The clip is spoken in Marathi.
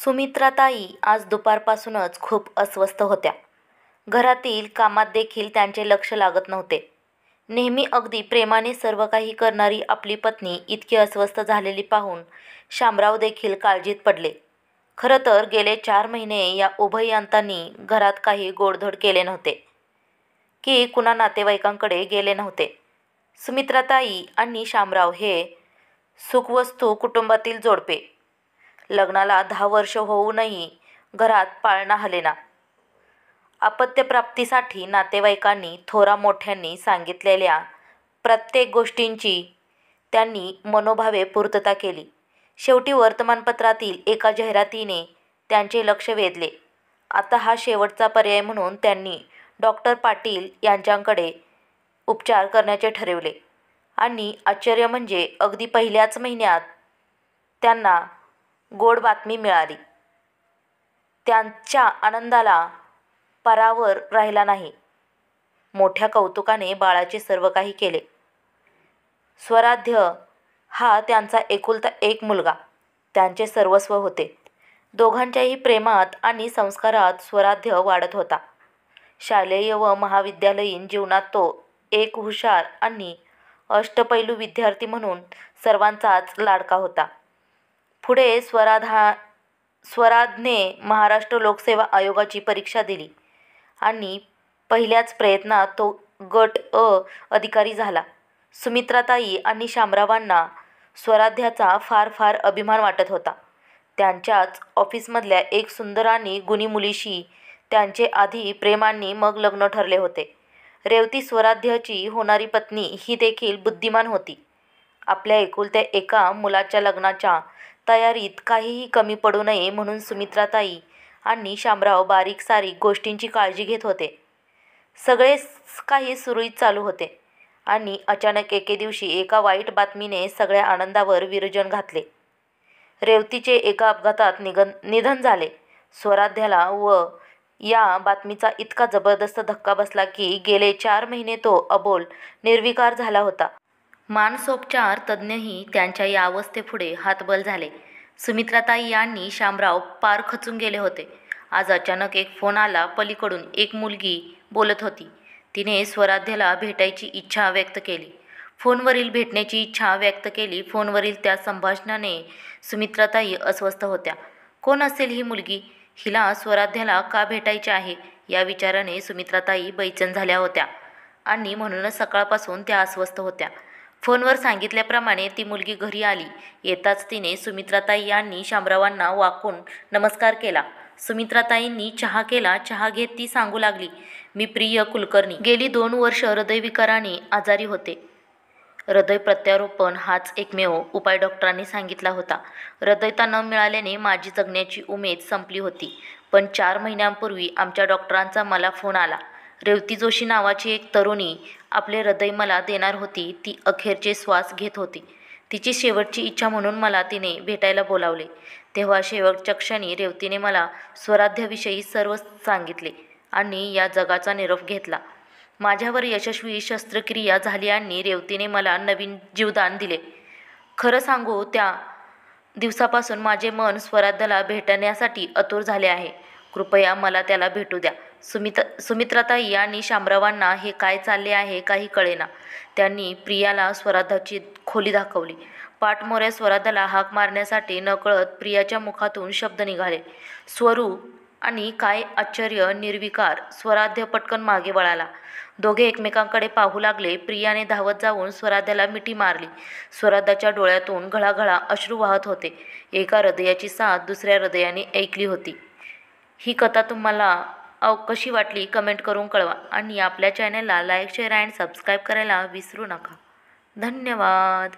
सुमित्राताई आज दुपारपासूनच खूप अस्वस्थ होत्या. घरातील कामात देखील त्यांचे लक्ष लागत नव्हते. नेहमी अगदी प्रेमाने सर्व काही करणारी आपली पत्नी इतकी अस्वस्थ झालेली पाहून शामराव देखील काळजीत पडले. खरं तर गेले 4 महिने या उभयतांनी घरात काही गोडधोड केले नव्हते की कुणा नातेवाईकांकडे गेले नव्हते. सुमित्राताई आणि शामराव हे सुखवस्तू कुटुंबातील जोडपे. लग्नाला 10 वर्ष होऊनही घरात पाळणा हलेना. अपत्यप्राप्तीसाठी नातेवाईकांनी थोरामोठ्यांनी सांगितलेल्या प्रत्येक गोष्टींची त्यांनी मनोभावे पूर्तता केली. शेवटी वर्तमानपत्रातील एका जाहिरातीने त्यांचे लक्ष वेधले. आता हा शेवटचा पर्याय म्हणून त्यांनी डॉक्टर पाटील यांच्याकडे उपचार करण्याचे ठरवले. आणि आश्चर्य म्हणजे अगदी पहिल्याच महिन्यात त्यांना गोड बातमी मिळाली. त्यांच्या आनंदाला पारावर राहिला नाही. मोठ्या कौतुकाने बाळाचे सर्व काही केले. स्वराध्य हा त्यांचा एकुलता एक मुलगा त्यांचे सर्वस्व होते. दोघांच्याही प्रेमात आणि संस्कारात स्वराध्य वाढत होता. शालेय व महाविद्यालयीन जीवनात तो एक हुशार आणि अष्टपैलू विद्यार्थी म्हणून सर्वांचाच लाडका होता. पुढे स्वराधने महाराष्ट्र लोकसेवा आयोगाची परीक्षा दिली आणि पहिल्याच प्रयत्नात तो गट अ अधिकारी झाला. सुमित्राताई आणि शामरावांना स्वराध्याचा फार अभिमान वाटत होता. त्यांच्याच ऑफिसमधल्या एक सुंदर आणि गुणी मुलीशी त्यांचे आधी प्रेम आणि मग लग्न ठरले होते. रेवती स्वराध्याची होणारी पत्नी ही देखील बुद्धिमान होती. आपल्या एकुलत्या एका मुलाच्या लग्नाच्या तयारीत काहीही कमी पडू नये म्हणून सुमित्राताई आणि शामराव बारीक सारीक गोष्टींची काळजी घेत होते. सगळे काही सुरळीत चालू होते आणि अचानक एके दिवशी एका वाईट बातमीने सगळ्या आनंदावर विरजण घातले. रेवतीचे एका अपघातात निधन झाले. स्वराध्याला व या बातमीचा इतका जबरदस्त धक्का बसला की गेले 4 महिने तो अबोल निर्विकार झाला होता. मानसोपचार तज्ज्ञही त्यांच्या या अवस्थेपुढे हतबल झाले. सुमित्राताई आणि शामराव पार खचून गेले होते. आज अचानक एक फोन आला. पलीकडून एक मुलगी बोलत होती. तिने स्वराध्याला भेटायची इच्छा व्यक्त केली. फोनवरील भेटण्याची इच्छा व्यक्त केली. फोनवरील त्या संभाषणाने सुमित्राताई अस्वस्थ होत्या. कोण असेल ही मुलगी? हिला स्वराध्याला का भेटायचे आहे या विचाराने सुमित्राताई बैचेन झाल्या होत्या आणि म्हणूनच सकाळपासून त्या अस्वस्थ होत्या. फोनवर सांगितल्याप्रमाणे ती मुलगी घरी आली. येताच तिने सुमित्राताई आणि शामरावांना वाकून नमस्कार केला. सुमित्राताईंनी चहा केला. चहा घेत ती सांगू लागली, मी प्रिय कुलकर्णी गेली 2 वर्ष हृदयविकाराने आजारी होते. हृदय प्रत्यारोपण हाच एकमेव उपाय डॉक्टरांनी सांगितला होता. हृदयता न मिळाल्याने माझी जगण्याची उमेद संपली होती. पण 4 महिन्यांपूर्वी आमच्या डॉक्टरांचा मला फोन आला. रेवती जोशी नावाची एक तरुणी आपले हृदय मला देणार होती. ती अखेरचे श्वास घेत होती. तिची शेवटची इच्छा म्हणून मला तिने भेटायला बोलावले. तेव्हा शेवटच्या क्षणी रेवतीने मला स्वराध्याविषयी सर्व सांगितले आणि या जगाचा निरोप घेतला. माझ्यावर यशस्वी शस्त्रक्रिया झाली आणि रेवतीने मला नवीन जीवदान दिले. खरं सांगू, त्या दिवसापासून माझे मन स्वराध्याला भेटण्यासाठी आतुर झाले आहे. कृपया मला त्याला भेटू द्या. सुमित्राताई आणि शामरावांना हे काय चालले आहे काही कळेना. त्यांनी प्रियाला स्वराध्याची खोली दाखवली. पाठमोऱ्या स्वराध्याला हाक मारण्यासाठी नकळत प्रियाच्या मुखातून शब्द निघाले. स्वरू आणि काय आश्चर्य, निर्विकार. स्वराध्य पटकन मागे वळाला. दोघे एकमेकांकडे पाहू लागले. प्रियाने धावत जाऊन स्वराध्याला मिठी मारली. स्वराध्याच्या डोळ्यातून घळाघळा अश्रू वाहत होते. एका हृदयाची साथ दुसऱ्या हृदयाने ऐकली होती. ही कथा तुम्हाला कशी वाटली कमेंट करून कळवा आणि आपल्या चॅनलला लाईक, शेअर अँड सबस्क्राईब करायला विसरू नका. धन्यवाद.